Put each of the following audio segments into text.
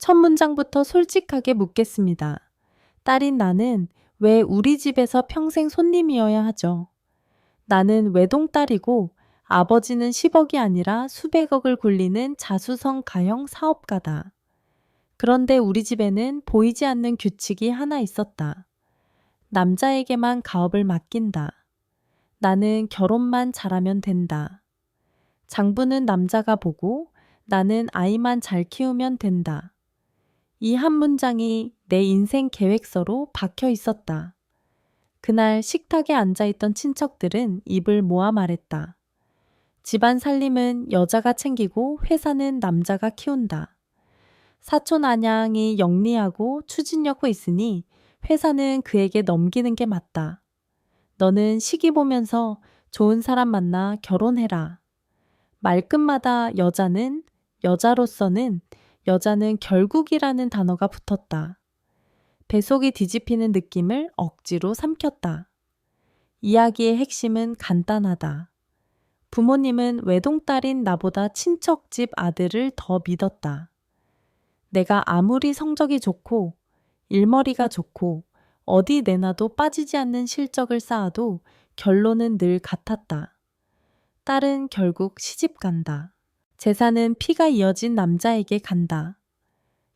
첫 문장부터 솔직하게 묻겠습니다. 딸인 나는 왜 우리 집에서 평생 손님이어야 하죠? 나는 외동딸이고 아버지는 10억이 아니라 수백억을 굴리는 자수성 가형 사업가다. 그런데 우리 집에는 보이지 않는 규칙이 하나 있었다. 남자에게만 가업을 맡긴다. 나는 결혼만 잘하면 된다. 장부는 남자가 보고 나는 아이만 잘 키우면 된다. 이 한 문장이 내 인생 계획서로 박혀 있었다. 그날 식탁에 앉아있던 친척들은 입을 모아 말했다. 집안 살림은 여자가 챙기고 회사는 남자가 키운다. 사촌 안양이 영리하고 추진력도 있으니 회사는 그에게 넘기는 게 맞다. 너는 시기 보면서 좋은 사람 만나 결혼해라. 말끝마다 여자로서는 여자는 결국이라는 단어가 붙었다. 배속이 뒤집히는 느낌을 억지로 삼켰다. 이야기의 핵심은 간단하다. 부모님은 외동딸인 나보다 친척집 아들을 더 믿었다. 내가 아무리 성적이 좋고 일머리가 좋고 어디 내놔도 빠지지 않는 실적을 쌓아도 결론은 늘 같았다. 딸은 결국 시집 간다. 재산은 피가 이어진 남자에게 간다.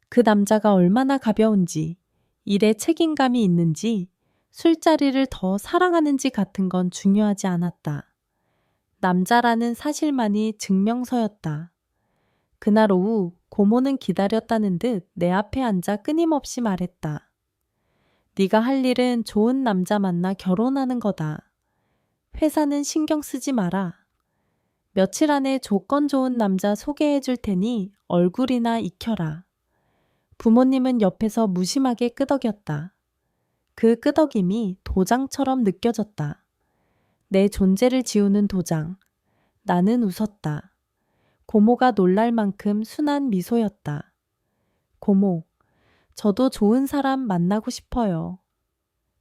그 남자가 얼마나 가벼운지, 일에 책임감이 있는지, 술자리를 더 사랑하는지 같은 건 중요하지 않았다. 남자라는 사실만이 증명서였다. 그날 오후 고모는 기다렸다는 듯 내 앞에 앉아 끊임없이 말했다. 네가 할 일은 좋은 남자 만나 결혼하는 거다. 회사는 신경 쓰지 마라. 며칠 안에 조건 좋은 남자 소개해 줄 테니 얼굴이나 익혀라. 부모님은 옆에서 무심하게 끄덕였다. 그 끄덕임이 도장처럼 느껴졌다. 내 존재를 지우는 도장. 나는 웃었다. 고모가 놀랄 만큼 순한 미소였다. 고모, 저도 좋은 사람 만나고 싶어요.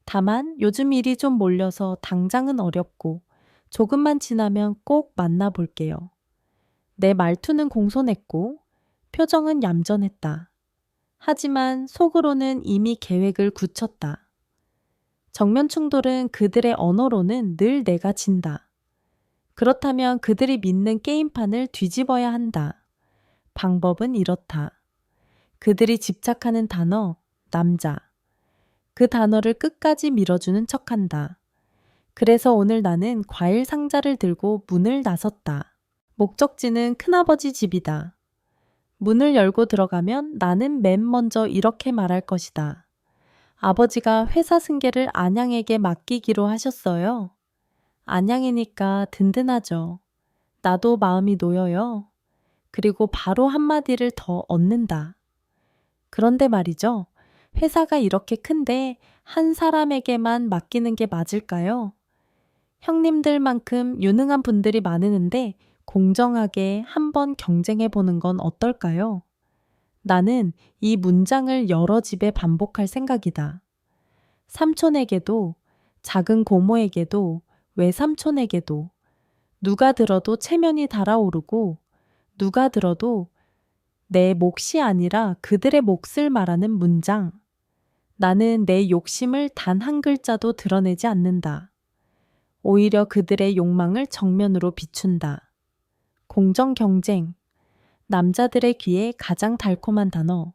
다만 요즘 일이 좀 몰려서 당장은 어렵고 조금만 지나면 꼭 만나볼게요. 내 말투는 공손했고 표정은 얌전했다. 하지만 속으로는 이미 계획을 굳혔다. 정면 충돌은 그들의 언어로는 늘 내가 진다. 그렇다면 그들이 믿는 게임판을 뒤집어야 한다. 방법은 이렇다. 그들이 집착하는 단어, 남자. 그 단어를 끝까지 밀어주는 척한다. 그래서 오늘 나는 과일 상자를 들고 문을 나섰다. 목적지는 큰아버지 집이다. 문을 열고 들어가면 나는 맨 먼저 이렇게 말할 것이다. 아버지가 회사 승계를 안양에게 맡기기로 하셨어요. 안양이니까 든든하죠. 나도 마음이 놓여요. 그리고 바로 한마디를 더 얻는다. 그런데 말이죠. 회사가 이렇게 큰데 한 사람에게만 맡기는 게 맞을까요? 형님들만큼 유능한 분들이 많으는데 공정하게 한번 경쟁해 보는 건 어떨까요? 나는 이 문장을 여러 집에 반복할 생각이다. 삼촌에게도, 작은 고모에게도, 외삼촌에게도, 누가 들어도 체면이 달아오르고, 누가 들어도 내 몫이 아니라 그들의 몫을 말하는 문장. 나는 내 욕심을 단 한 글자도 드러내지 않는다. 오히려 그들의 욕망을 정면으로 비춘다. 공정 경쟁. 남자들의 귀에 가장 달콤한 단어.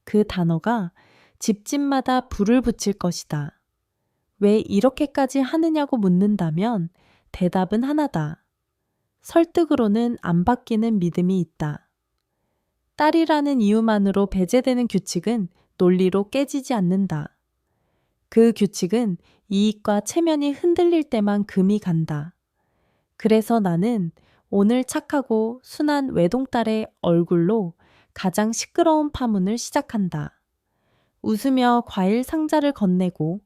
그 단어가 집집마다 불을 붙일 것이다. 왜 이렇게까지 하느냐고 묻는다면 대답은 하나다. 설득으로는 안 바뀌는 믿음이 있다. 딸이라는 이유만으로 배제되는 규칙은 논리로 깨지지 않는다. 그 규칙은 이익과 체면이 흔들릴 때만 금이 간다. 그래서 나는 오늘 착하고 순한 외동딸의 얼굴로 가장 시끄러운 파문을 시작한다. 웃으며 과일 상자를 건네고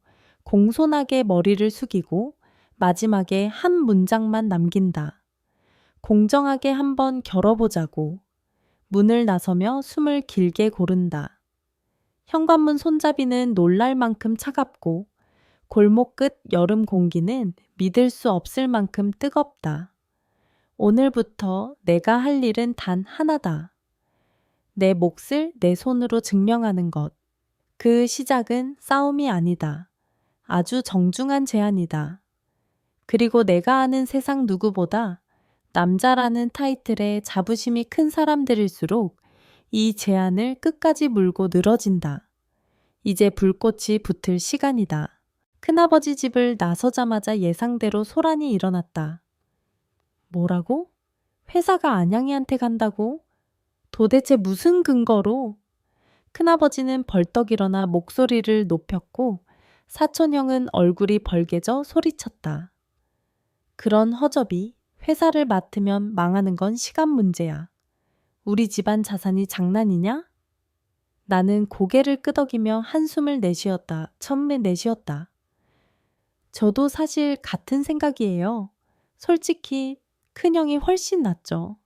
공손하게 머리를 숙이고 마지막에 한 문장만 남긴다. 공정하게 한번 겨뤄보자고. 문을 나서며 숨을 길게 고른다. 현관문 손잡이는 놀랄 만큼 차갑고 골목 끝 여름 공기는 믿을 수 없을 만큼 뜨겁다. 오늘부터 내가 할 일은 단 하나다. 내 몫을 내 손으로 증명하는 것. 그 시작은 싸움이 아니다. 아주 정중한 제안이다. 그리고 내가 아는 세상 누구보다 남자라는 타이틀에 자부심이 큰 사람들일수록 이 제안을 끝까지 물고 늘어진다. 이제 불꽃이 붙을 시간이다. 큰아버지 집을 나서자마자 예상대로 소란이 일어났다. 뭐라고? 회사가 안양이한테 간다고? 도대체 무슨 근거로? 큰아버지는 벌떡 일어나 목소리를 높였고 사촌형은 얼굴이 벌개져 소리쳤다. 그런 허접이 회사를 맡으면 망하는 건 시간 문제야. 우리 집안 자산이 장난이냐? 나는 고개를 끄덕이며 한숨을 내쉬었다. 처음에 내쉬었다. 저도 사실 같은 생각이에요. 솔직히 큰형이 훨씬 낫죠.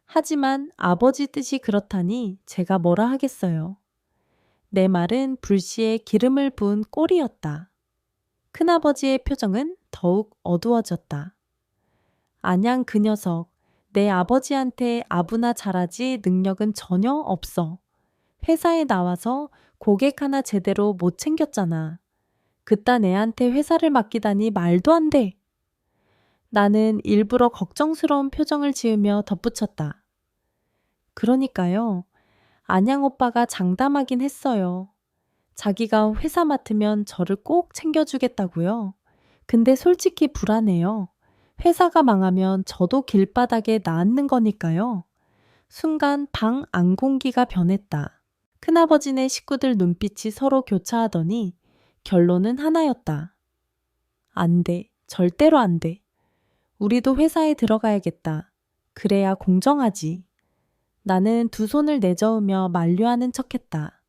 하지만 아버지 뜻이 그렇다니 제가 뭐라 하겠어요. 내 말은 불씨에 기름을 부은 꼴이었다. 큰아버지의 표정은 더욱 어두워졌다. 안양 그 녀석, 내 아버지한테 아부나 잘하지 능력은 전혀 없어. 회사에 나와서 고객 하나 제대로 못 챙겼잖아. 그딴 애한테 회사를 맡기다니 말도 안 돼. 나는 일부러 걱정스러운 표정을 지으며 덧붙였다. 그러니까요. 안양 오빠가 장담하긴 했어요. 자기가 회사 맡으면 저를 꼭 챙겨주겠다고요. 근데 솔직히 불안해요. 회사가 망하면 저도 길바닥에 나앉는 거니까요. 순간 방 안공기가 변했다. 큰아버지네 식구들 눈빛이 서로 교차하더니 결론은 하나였다. 안 돼. 절대로 안 돼. 우리도 회사에 들어가야겠다. 그래야 공정하지. 나는 두 손을 내저으며 만류하는 척했다.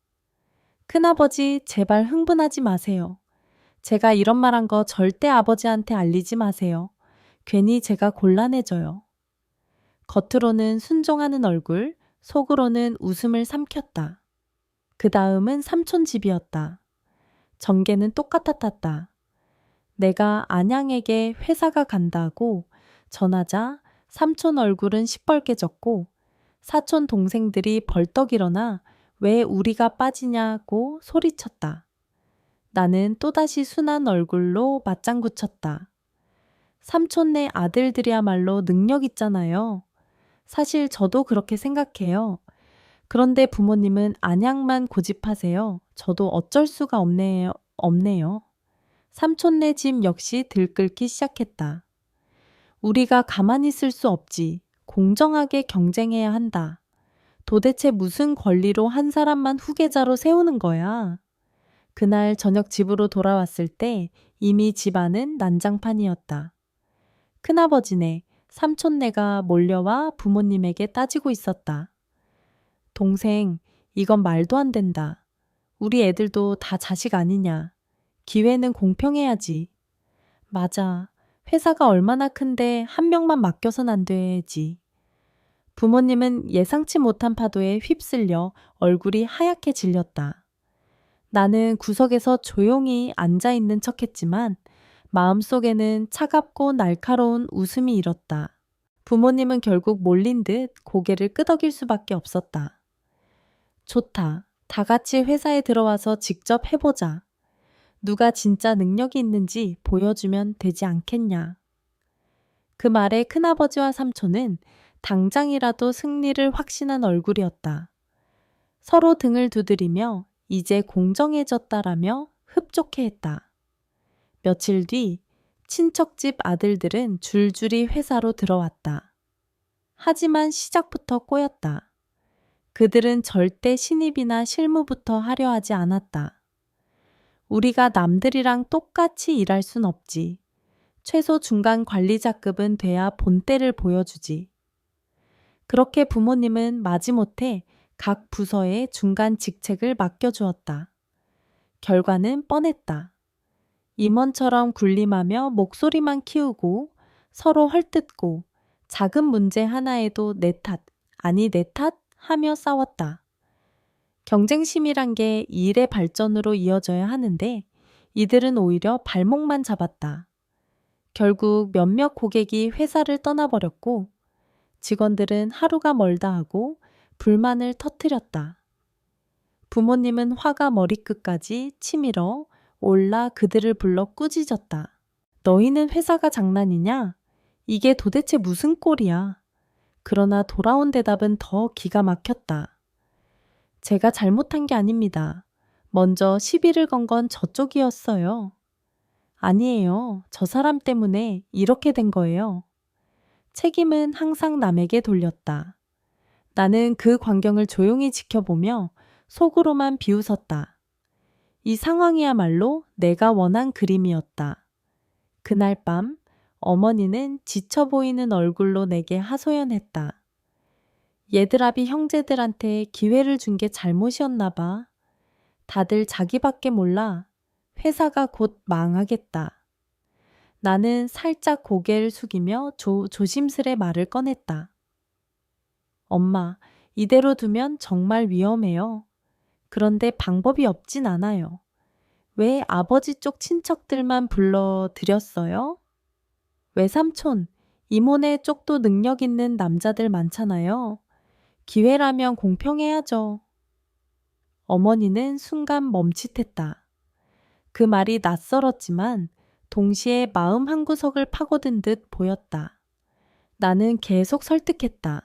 큰아버지, 제발 흥분하지 마세요. 제가 이런 말 한 거 절대 아버지한테 알리지 마세요. 괜히 제가 곤란해져요. 겉으로는 순종하는 얼굴, 속으로는 웃음을 삼켰다. 그 다음은 삼촌 집이었다. 전개는 똑같았다. 내가 안양에게 회사가 간다고 전하자 삼촌 얼굴은 시뻘개졌고 사촌 동생들이 벌떡 일어나 왜 우리가 빠지냐고 소리쳤다. 나는 또다시 순한 얼굴로 맞장구 쳤다. 삼촌네 아들들이야말로 능력 있잖아요. 사실 저도 그렇게 생각해요. 그런데 부모님은 안양만 고집하세요. 저도 어쩔 수가 없네요. 삼촌네 집 역시 들끓기 시작했다. 우리가 가만히 있을 수 없지. 공정하게 경쟁해야 한다. 도대체 무슨 권리로 한 사람만 후계자로 세우는 거야? 그날 저녁 집으로 돌아왔을 때 이미 집안은 난장판이었다. 큰아버지네, 삼촌네가 몰려와 부모님에게 따지고 있었다. 동생, 이건 말도 안 된다. 우리 애들도 다 자식 아니냐. 기회는 공평해야지. 맞아. 회사가 얼마나 큰데 한 명만 맡겨선 안 되지. 부모님은 예상치 못한 파도에 휩쓸려 얼굴이 하얗게 질렸다. 나는 구석에서 조용히 앉아있는 척했지만 마음속에는 차갑고 날카로운 웃음이 일었다. 부모님은 결국 몰린 듯 고개를 끄덕일 수밖에 없었다. 좋다. 다 같이 회사에 들어와서 직접 해보자. 누가 진짜 능력이 있는지 보여주면 되지 않겠냐. 그 말에 큰아버지와 삼촌은 당장이라도 승리를 확신한 얼굴이었다. 서로 등을 두드리며 이제 공정해졌다라며 흡족해했다. 며칠 뒤 친척집 아들들은 줄줄이 회사로 들어왔다. 하지만 시작부터 꼬였다. 그들은 절대 신입이나 실무부터 하려 하지 않았다. 우리가 남들이랑 똑같이 일할 순 없지. 최소 중간 관리자급은 돼야 본때를 보여주지. 그렇게 부모님은 마지못해 각 부서에 중간 직책을 맡겨주었다. 결과는 뻔했다. 임원처럼 군림하며 목소리만 키우고 서로 헐뜯고 작은 문제 하나에도 내 탓, 아니 내 탓 하며 싸웠다. 경쟁심이란 게 일의 발전으로 이어져야 하는데 이들은 오히려 발목만 잡았다. 결국 몇몇 고객이 회사를 떠나버렸고 직원들은 하루가 멀다 하고 불만을 터뜨렸다. 부모님은 화가 머리끝까지 치밀어 올라 그들을 불러 꾸짖었다. 너희는 회사가 장난이냐? 이게 도대체 무슨 꼴이야? 그러나 돌아온 대답은 더 기가 막혔다. 제가 잘못한 게 아닙니다. 먼저 시비를 건 건 저쪽이었어요. 아니에요. 저 사람 때문에 이렇게 된 거예요. 책임은 항상 남에게 돌렸다. 나는 그 광경을 조용히 지켜보며 속으로만 비웃었다. 이 상황이야말로 내가 원한 그림이었다. 그날 밤 어머니는 지쳐 보이는 얼굴로 내게 하소연했다. 얘들아비 형제들한테 기회를 준 게 잘못이었나 봐. 다들 자기밖에 몰라. 회사가 곧 망하겠다. 나는 살짝 고개를 숙이며 조심스레 말을 꺼냈다. 엄마, 이대로 두면 정말 위험해요. 그런데 방법이 없진 않아요. 왜 아버지 쪽 친척들만 불러들였어요? 외삼촌, 이모네 쪽도 능력 있는 남자들 많잖아요. 기회라면 공평해야죠. 어머니는 순간 멈칫했다. 그 말이 낯설었지만 동시에 마음 한구석을 파고든 듯 보였다. 나는 계속 설득했다.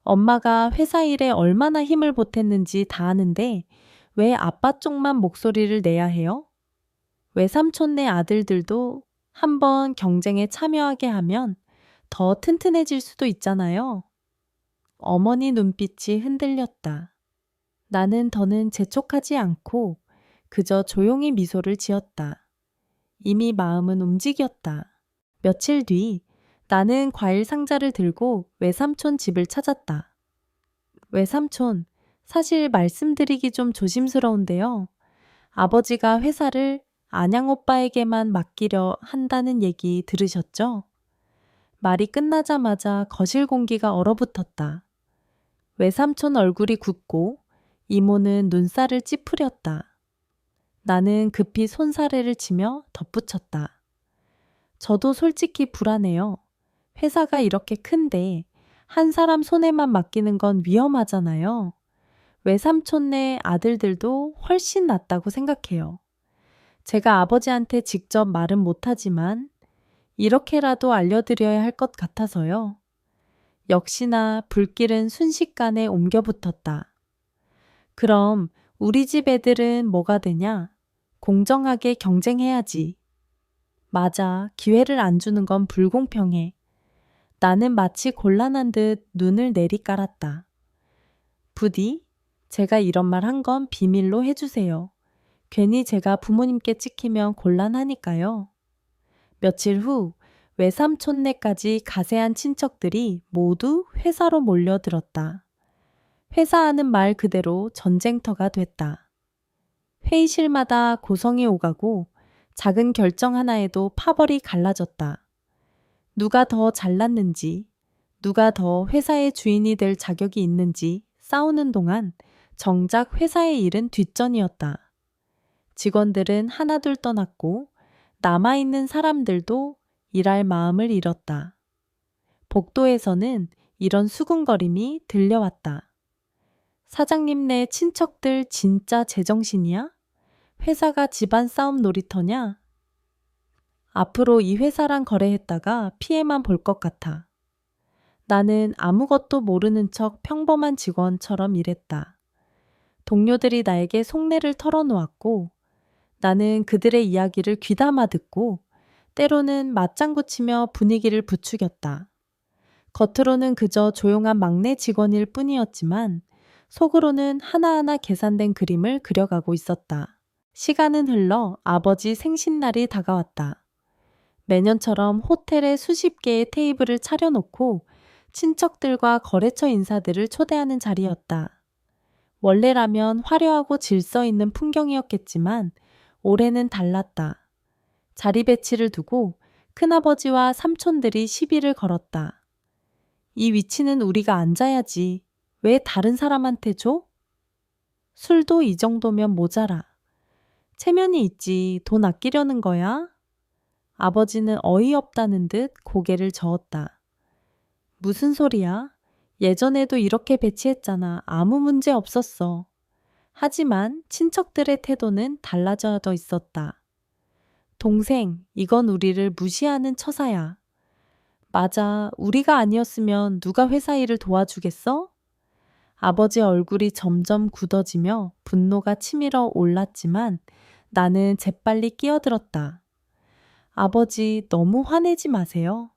엄마가 회사 일에 얼마나 힘을 보탰는지 다 아는데 왜 아빠 쪽만 목소리를 내야 해요? 외삼촌네 아들들도 한번 경쟁에 참여하게 하면 더 튼튼해질 수도 있잖아요. 어머니 눈빛이 흔들렸다. 나는 더는 재촉하지 않고 그저 조용히 미소를 지었다. 이미 마음은 움직였다. 며칠 뒤 나는 과일 상자를 들고 외삼촌 집을 찾았다. 외삼촌, 사실 말씀드리기 좀 조심스러운데요. 아버지가 회사를 안양 오빠에게만 맡기려 한다는 얘기 들으셨죠? 말이 끝나자마자 거실 공기가 얼어붙었다. 외삼촌 얼굴이 굳고 이모는 눈살을 찌푸렸다. 나는 급히 손사래를 치며 덧붙였다. 저도 솔직히 불안해요. 회사가 이렇게 큰데 한 사람 손에만 맡기는 건 위험하잖아요. 외삼촌네 아들들도 훨씬 낫다고 생각해요. 제가 아버지한테 직접 말은 못하지만 이렇게라도 알려드려야 할 것 같아서요. 역시나 불길은 순식간에 옮겨붙었다. 그럼 우리 집 애들은 뭐가 되냐? 공정하게 경쟁해야지. 맞아, 기회를 안 주는 건 불공평해. 나는 마치 곤란한 듯 눈을 내리깔았다. 부디 제가 이런 말 한 건 비밀로 해주세요. 괜히 제가 부모님께 찍히면 곤란하니까요. 며칠 후 외삼촌네까지 가세한 친척들이 모두 회사로 몰려들었다. 회사하는 말 그대로 전쟁터가 됐다. 회의실마다 고성이 오가고 작은 결정 하나에도 파벌이 갈라졌다. 누가 더 잘났는지, 누가 더 회사의 주인이 될 자격이 있는지 싸우는 동안 정작 회사의 일은 뒷전이었다. 직원들은 하나둘 떠났고 남아있는 사람들도 일할 마음을 잃었다. 복도에서는 이런 수군거림이 들려왔다. 사장님네 친척들 진짜 제정신이야? 회사가 집안 싸움 놀이터냐? 앞으로 이 회사랑 거래했다가 피해만 볼 것 같아. 나는 아무것도 모르는 척 평범한 직원처럼 일했다. 동료들이 나에게 속내를 털어놓았고 나는 그들의 이야기를 귀담아 듣고 때로는 맞장구 치며 분위기를 부추겼다. 겉으로는 그저 조용한 막내 직원일 뿐이었지만 속으로는 하나하나 계산된 그림을 그려가고 있었다. 시간은 흘러 아버지 생신날이 다가왔다. 매년처럼 호텔에 수십 개의 테이블을 차려놓고 친척들과 거래처 인사들을 초대하는 자리였다. 원래라면 화려하고 질서 있는 풍경이었겠지만 올해는 달랐다. 자리 배치를 두고 큰아버지와 삼촌들이 시비를 걸었다. 이 위치는 우리가 앉아야지. 왜 다른 사람한테 줘? 술도 이 정도면 모자라. 체면이 있지 돈 아끼려는 거야? 아버지는 어이없다는 듯 고개를 저었다. 무슨 소리야? 예전에도 이렇게 배치했잖아. 아무 문제 없었어. 하지만 친척들의 태도는 달라져 있었다. 동생, 이건 우리를 무시하는 처사야. 맞아. 우리가 아니었으면 누가 회사 일을 도와주겠어? 아버지 얼굴이 점점 굳어지며 분노가 치밀어 올랐지만 나는 재빨리 끼어들었다. 아버지, 너무 화내지 마세요.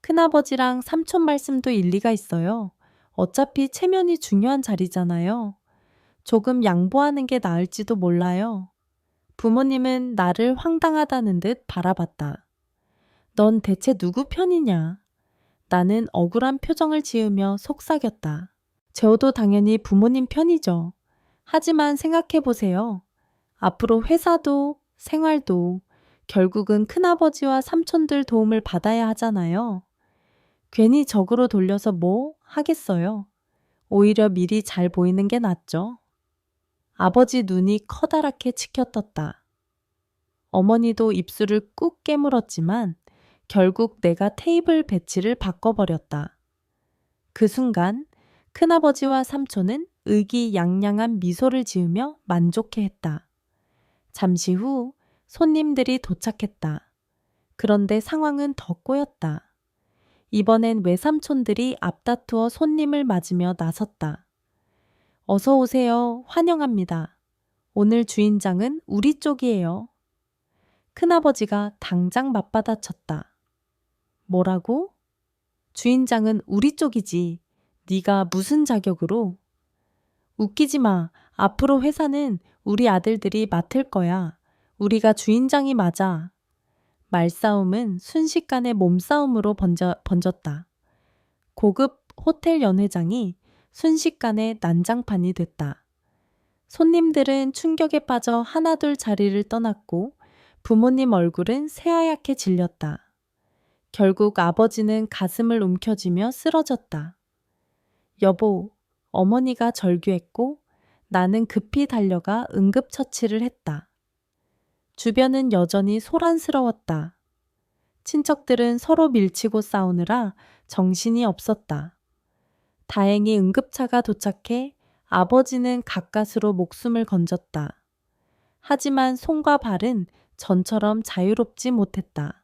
큰아버지랑 삼촌 말씀도 일리가 있어요. 어차피 체면이 중요한 자리잖아요. 조금 양보하는 게 나을지도 몰라요. 부모님은 나를 황당하다는 듯 바라봤다. 넌 대체 누구 편이냐? 나는 억울한 표정을 지으며 속삭였다. 저도 당연히 부모님 편이죠. 하지만 생각해보세요. 앞으로 회사도 생활도 결국은 큰아버지와 삼촌들 도움을 받아야 하잖아요. 괜히 적으로 돌려서 뭐 하겠어요. 오히려 미리 잘 보이는 게 낫죠. 아버지 눈이 커다랗게 치켜떴다. 어머니도 입술을 꾹 깨물었지만 결국 내가 테이블 배치를 바꿔버렸다. 그 순간 큰아버지와 삼촌은 의기양양한 미소를 지으며 만족해했다. 잠시 후 손님들이 도착했다. 그런데 상황은 더 꼬였다. 이번엔 외삼촌들이 앞다투어 손님을 맞으며 나섰다. 어서 오세요. 환영합니다. 오늘 주인장은 우리 쪽이에요. 큰아버지가 당장 맞받아쳤다. 뭐라고? 주인장은 우리 쪽이지. 네가 무슨 자격으로? 웃기지 마. 앞으로 회사는 우리 아들들이 맡을 거야. 우리가 주인장이 맞아. 말싸움은 순식간에 몸싸움으로 번졌다. 고급 호텔 연회장이 순식간에 난장판이 됐다. 손님들은 충격에 빠져 하나둘 자리를 떠났고 부모님 얼굴은 새하얗게 질렸다. 결국 아버지는 가슴을 움켜쥐며 쓰러졌다. 여보, 어머니가 절규했고 나는 급히 달려가 응급처치를 했다. 주변은 여전히 소란스러웠다. 친척들은 서로 밀치고 싸우느라 정신이 없었다. 다행히 응급차가 도착해 아버지는 가까스로 목숨을 건졌다. 하지만 손과 발은 전처럼 자유롭지 못했다.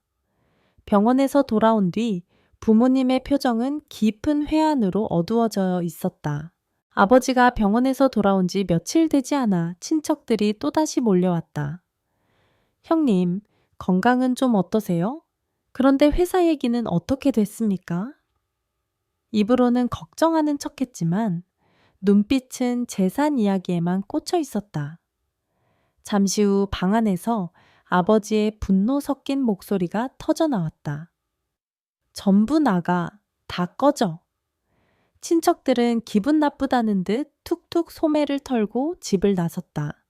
병원에서 돌아온 뒤 부모님의 표정은 깊은 회한으로 어두워져 있었다. 아버지가 병원에서 돌아온 지 며칠 되지 않아 친척들이 또다시 몰려왔다. 형님, 건강은 좀 어떠세요? 그런데 회사 얘기는 어떻게 됐습니까? 입으로는 걱정하는 척했지만 눈빛은 재산 이야기에만 꽂혀 있었다. 잠시 후 방 안에서 아버지의 분노 섞인 목소리가 터져 나왔다. 전부 나가, 다 꺼져. 친척들은 기분 나쁘다는 듯 툭툭 소매를 털고 집을 나섰다.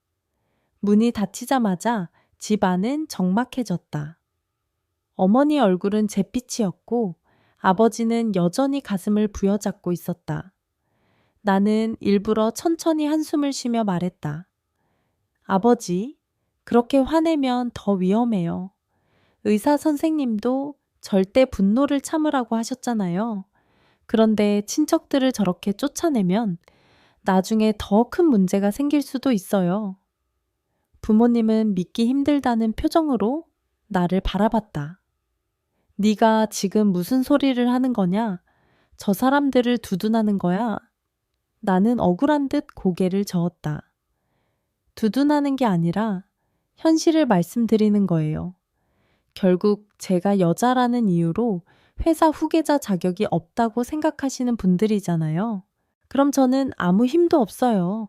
문이 닫히자마자 집 안은 적막해졌다. 어머니 얼굴은 잿빛이었고 아버지는 여전히 가슴을 부여잡고 있었다. 나는 일부러 천천히 한숨을 쉬며 말했다. 아버지, 그렇게 화내면 더 위험해요. 의사 선생님도 절대 분노를 참으라고 하셨잖아요. 그런데 친척들을 저렇게 쫓아내면 나중에 더 큰 문제가 생길 수도 있어요. 부모님은 믿기 힘들다는 표정으로 나를 바라봤다. 네가 지금 무슨 소리를 하는 거냐? 저 사람들을 두둔하는 거야? 나는 억울한 듯 고개를 저었다. 두둔하는 게 아니라 현실을 말씀드리는 거예요. 결국 제가 여자라는 이유로 회사 후계자 자격이 없다고 생각하시는 분들이잖아요. 그럼 저는 아무 힘도 없어요.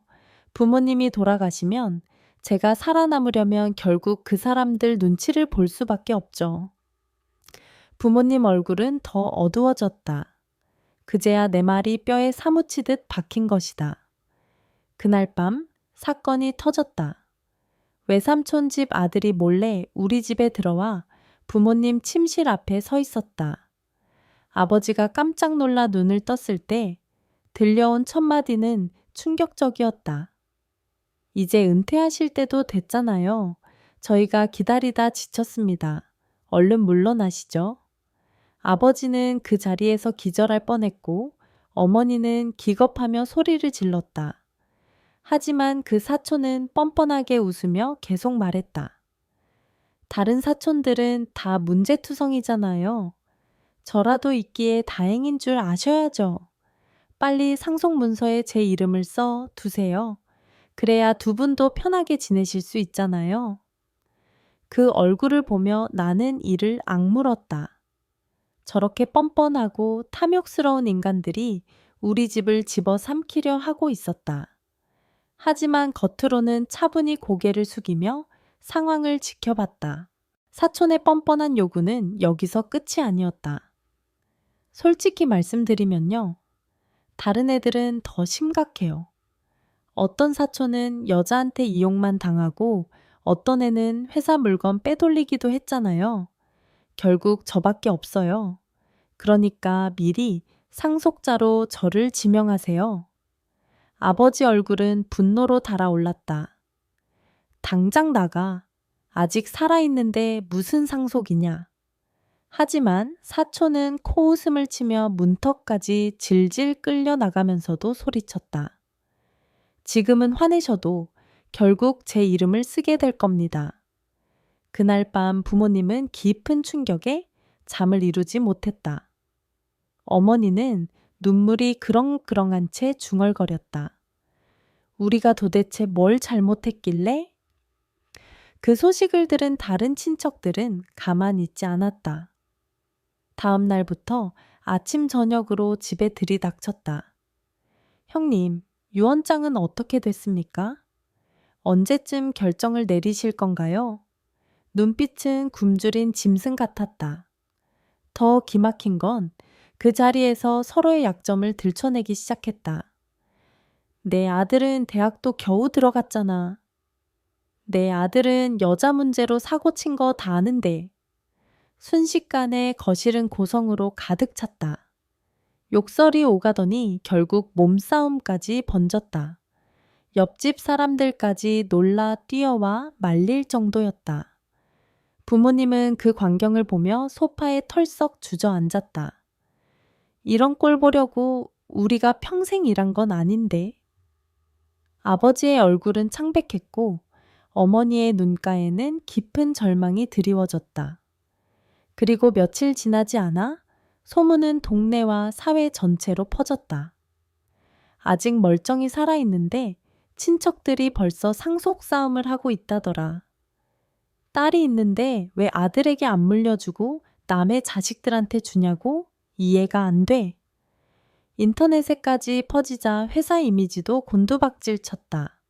부모님이 돌아가시면 제가 살아남으려면 결국 그 사람들 눈치를 볼 수밖에 없죠. 부모님 얼굴은 더 어두워졌다. 그제야 내 말이 뼈에 사무치듯 박힌 것이다. 그날 밤 사건이 터졌다. 외삼촌 집 아들이 몰래 우리 집에 들어와 부모님 침실 앞에 서 있었다. 아버지가 깜짝 놀라 눈을 떴을 때 들려온 첫 마디는 충격적이었다. 이제 은퇴하실 때도 됐잖아요. 저희가 기다리다 지쳤습니다. 얼른 물러나시죠. 아버지는 그 자리에서 기절할 뻔했고 어머니는 기겁하며 소리를 질렀다. 하지만 그 사촌은 뻔뻔하게 웃으며 계속 말했다. 다른 사촌들은 다 문제투성이잖아요. 저라도 있기에 다행인 줄 아셔야죠. 빨리 상속 문서에 제 이름을 써 두세요. 그래야 두 분도 편하게 지내실 수 있잖아요. 그 얼굴을 보며 나는 이를 악물었다. 저렇게 뻔뻔하고 탐욕스러운 인간들이 우리 집을 집어삼키려 하고 있었다. 하지만 겉으로는 차분히 고개를 숙이며 상황을 지켜봤다. 사촌의 뻔뻔한 요구는 여기서 끝이 아니었다. 솔직히 말씀드리면요. 다른 애들은 더 심각해요. 어떤 사촌은 여자한테 이용만 당하고 어떤 애는 회사 물건 빼돌리기도 했잖아요. 결국 저밖에 없어요. 그러니까 미리 상속자로 저를 지명하세요. 아버지 얼굴은 분노로 달아올랐다. 당장 나가. 아직 살아있는데 무슨 상속이냐. 하지만 사촌은 코웃음을 치며 문턱까지 질질 끌려 나가면서도 소리쳤다. 지금은 화내셔도 결국 제 이름을 쓰게 될 겁니다. 그날 밤 부모님은 깊은 충격에 잠을 이루지 못했다. 어머니는 눈물이 그렁그렁한 채 중얼거렸다. 우리가 도대체 뭘 잘못했길래? 그 소식을 들은 다른 친척들은 가만히 있지 않았다. 다음 날부터 아침 저녁으로 집에 들이닥쳤다. 형님, 유언장은 어떻게 됐습니까? 언제쯤 결정을 내리실 건가요? 눈빛은 굶주린 짐승 같았다. 더 기막힌 건 그 자리에서 서로의 약점을 들춰내기 시작했다. 내 아들은 대학도 겨우 들어갔잖아. 내 아들은 여자 문제로 사고 친 거 다 아는데. 순식간에 거실은 고성으로 가득 찼다. 욕설이 오가더니 결국 몸싸움까지 번졌다. 옆집 사람들까지 놀라 뛰어와 말릴 정도였다. 부모님은 그 광경을 보며 소파에 털썩 주저앉았다. 이런 꼴 보려고 우리가 평생 일한 건 아닌데. 아버지의 얼굴은 창백했고 어머니의 눈가에는 깊은 절망이 드리워졌다. 그리고 며칠 지나지 않아 소문은 동네와 사회 전체로 퍼졌다. 아직 멀쩡히 살아있는데 친척들이 벌써 상속 싸움을 하고 있다더라. 딸이 있는데 왜 아들에게 안 물려주고 남의 자식들한테 주냐고? 이해가 안 돼. 인터넷에까지 퍼지자 회사 이미지도 곤두박질 쳤다.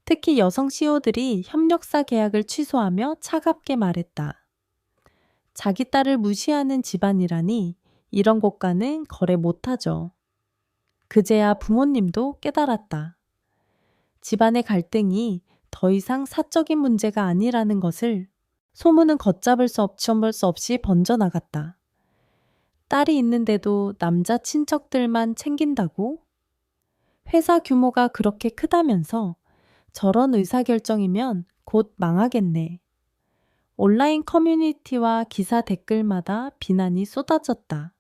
특히 여성 CEO들이 협력사 계약을 취소하며 차갑게 말했다. 자기 딸을 무시하는 집안이라니 이런 곳과는 거래 못하죠. 그제야 부모님도 깨달았다. 집안의 갈등이 더 이상 사적인 문제가 아니라는 것을. 소문은 걷잡을 수 없이 번져나갔다. 딸이 있는데도 남자 친척들만 챙긴다고? 회사 규모가 그렇게 크다면서 저런 의사결정이면 곧 망하겠네. 온라인 커뮤니티와 기사 댓글마다 비난이 쏟아졌다.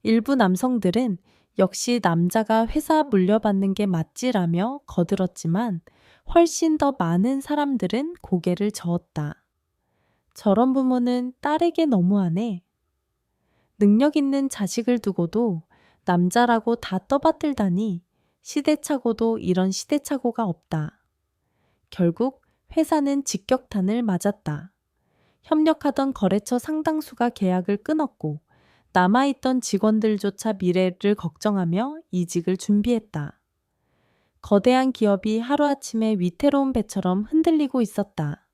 일부 남성들은 역시 남자가 회사 물려받는 게 맞지라며 거들었지만 훨씬 더 많은 사람들은 고개를 저었다. 저런 부모는 딸에게 너무하네. 능력 있는 자식을 두고도 남자라고 다 떠받들다니 시대착오도 이런 시대착오가 없다. 결국 회사는 직격탄을 맞았다. 협력하던 거래처 상당수가 계약을 끊었고 남아있던 직원들조차 미래를 걱정하며 이직을 준비했다. 거대한 기업이 하루아침에 위태로운 배처럼 흔들리고 있었다.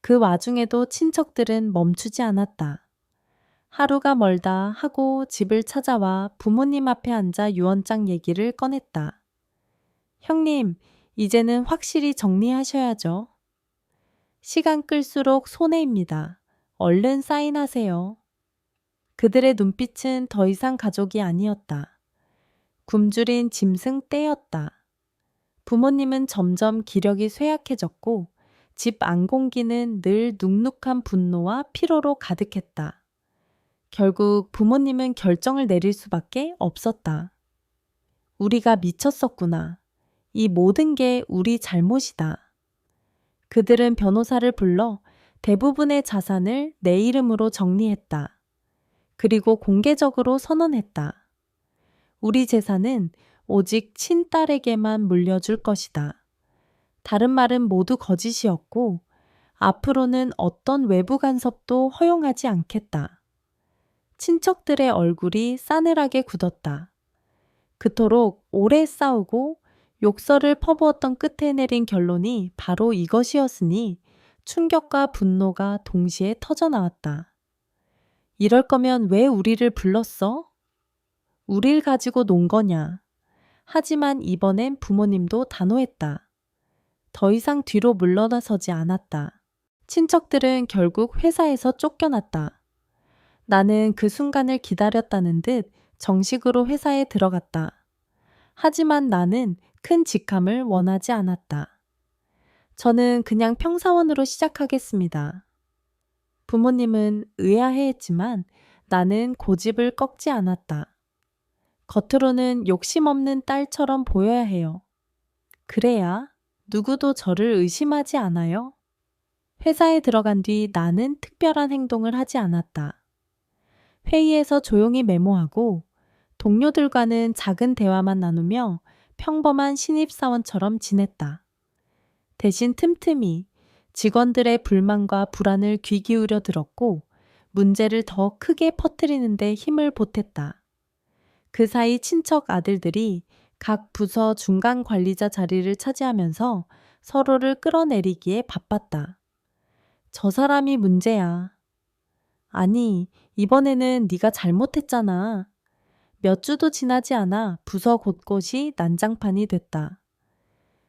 그 와중에도 친척들은 멈추지 않았다. 하루가 멀다 하고 집을 찾아와 부모님 앞에 앉아 유언장 얘기를 꺼냈다. 형님, 이제는 확실히 정리하셔야죠. 시간 끌수록 손해입니다. 얼른 사인하세요. 그들의 눈빛은 더 이상 가족이 아니었다. 굶주린 짐승 떼였다. 부모님은 점점 기력이 쇠약해졌고 집 안 공기는 늘 눅눅한 분노와 피로로 가득했다. 결국 부모님은 결정을 내릴 수밖에 없었다. 우리가 미쳤었구나. 이 모든 게 우리 잘못이다. 그들은 변호사를 불러 대부분의 자산을 내 이름으로 정리했다. 그리고 공개적으로 선언했다. 우리 재산은 오직 친딸에게만 물려줄 것이다. 다른 말은 모두 거짓이었고 앞으로는 어떤 외부 간섭도 허용하지 않겠다. 친척들의 얼굴이 싸늘하게 굳었다. 그토록 오래 싸우고 욕설을 퍼부었던 끝에 내린 결론이 바로 이것이었으니 충격과 분노가 동시에 터져나왔다. 이럴 거면 왜 우리를 불렀어? 우릴 가지고 논 거냐? 하지만 이번엔 부모님도 단호했다. 더 이상 뒤로 물러나서지 않았다. 친척들은 결국 회사에서 쫓겨났다. 나는 그 순간을 기다렸다는 듯 정식으로 회사에 들어갔다. 하지만 나는 큰 직함을 원하지 않았다. 저는 그냥 평사원으로 시작하겠습니다. 부모님은 의아해했지만 나는 고집을 꺾지 않았다. 겉으로는 욕심 없는 딸처럼 보여야 해요. 그래야 누구도 저를 의심하지 않아요. 회사에 들어간 뒤 나는 특별한 행동을 하지 않았다. 회의에서 조용히 메모하고 동료들과는 작은 대화만 나누며 평범한 신입사원처럼 지냈다. 대신 틈틈이 직원들의 불만과 불안을 귀 기울여 들었고 문제를 더 크게 퍼뜨리는 데 힘을 보탰다. 그 사이 친척 아들들이 각 부서 중간 관리자 자리를 차지하면서 서로를 끌어내리기에 바빴다. 저 사람이 문제야. 아니, 이번에는 네가 잘못했잖아. 몇 주도 지나지 않아 부서 곳곳이 난장판이 됐다.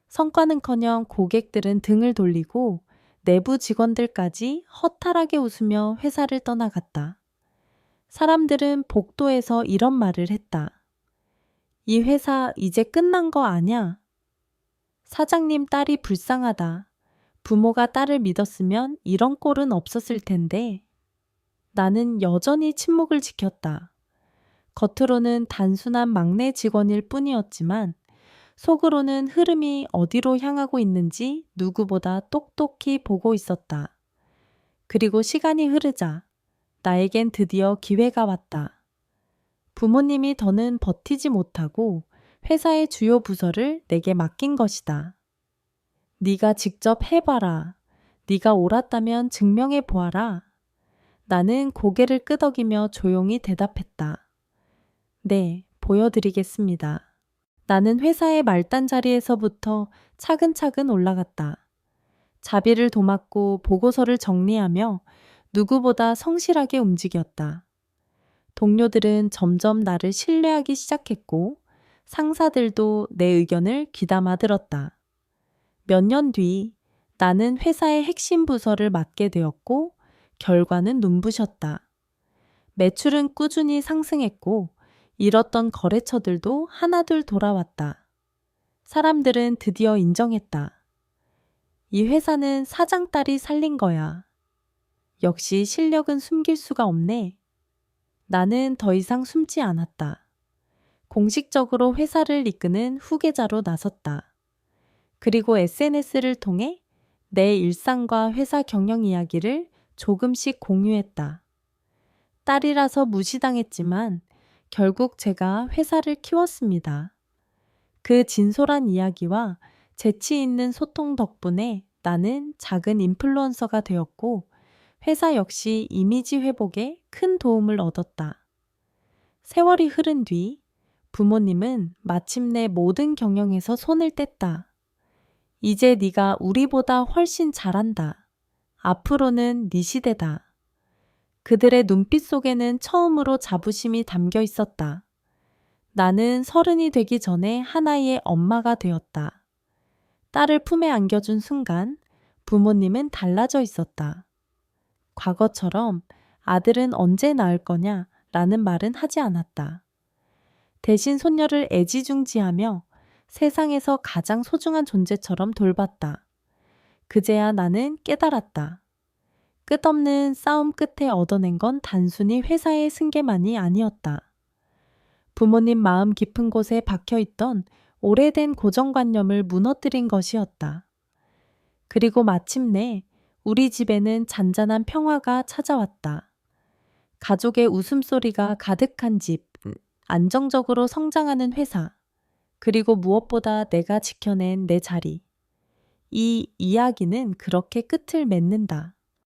성과는커녕 고객들은 등을 돌리고 내부 직원들까지 허탈하게 웃으며 회사를 떠나갔다. 사람들은 복도에서 이런 말을 했다. 이 회사 이제 끝난 거 아냐? 사장님 딸이 불쌍하다. 부모가 딸을 믿었으면 이런 꼴은 없었을 텐데. 나는 여전히 침묵을 지켰다. 겉으로는 단순한 막내 직원일 뿐이었지만 속으로는 흐름이 어디로 향하고 있는지 누구보다 똑똑히 보고 있었다. 그리고 시간이 흐르자 나에겐 드디어 기회가 왔다. 부모님이 더는 버티지 못하고 회사의 주요 부서를 내게 맡긴 것이다. 네가 직접 해봐라. 네가 옳았다면 증명해 보아라. 나는 고개를 끄덕이며 조용히 대답했다. 네, 보여드리겠습니다. 나는 회사의 말단 자리에서부터 차근차근 올라갔다. 자비를 도맡고 보고서를 정리하며 누구보다 성실하게 움직였다. 동료들은 점점 나를 신뢰하기 시작했고 상사들도 내 의견을 귀담아 들었다. 몇 년 뒤 나는 회사의 핵심 부서를 맡게 되었고 결과는 눈부셨다. 매출은 꾸준히 상승했고 잃었던 거래처들도 하나둘 돌아왔다. 사람들은 드디어 인정했다. 이 회사는 사장 딸이 살린 거야. 역시 실력은 숨길 수가 없네. 나는 더 이상 숨지 않았다. 공식적으로 회사를 이끄는 후계자로 나섰다. 그리고 SNS를 통해 내 일상과 회사 경영 이야기를 조금씩 공유했다. 딸이라서 무시당했지만 결국 제가 회사를 키웠습니다. 그 진솔한 이야기와 재치 있는 소통 덕분에 나는 작은 인플루언서가 되었고 회사 역시 이미지 회복에 큰 도움을 얻었다. 세월이 흐른 뒤 부모님은 마침내 모든 경영에서 손을 뗐다. 이제 네가 우리보다 훨씬 잘한다. 앞으로는 네 시대다. 그들의 눈빛 속에는 처음으로 자부심이 담겨 있었다. 나는 30이 되기 전에 하나의 엄마가 되었다. 딸을 품에 안겨준 순간 부모님은 달라져 있었다. 과거처럼 아들은 언제 낳을 거냐 라는 말은 하지 않았다. 대신 손녀를 애지중지하며 세상에서 가장 소중한 존재처럼 돌봤다. 그제야 나는 깨달았다. 끝없는 싸움 끝에 얻어낸 건 단순히 회사의 승계만이 아니었다. 부모님 마음 깊은 곳에 박혀있던 오래된 고정관념을 무너뜨린 것이었다. 그리고 마침내 우리 집에는 잔잔한 평화가 찾아왔다. 가족의 웃음소리가 가득한 집, 안정적으로 성장하는 회사, 그리고 무엇보다 내가 지켜낸 내 자리. 이 이야기는 그렇게 끝을 맺는다.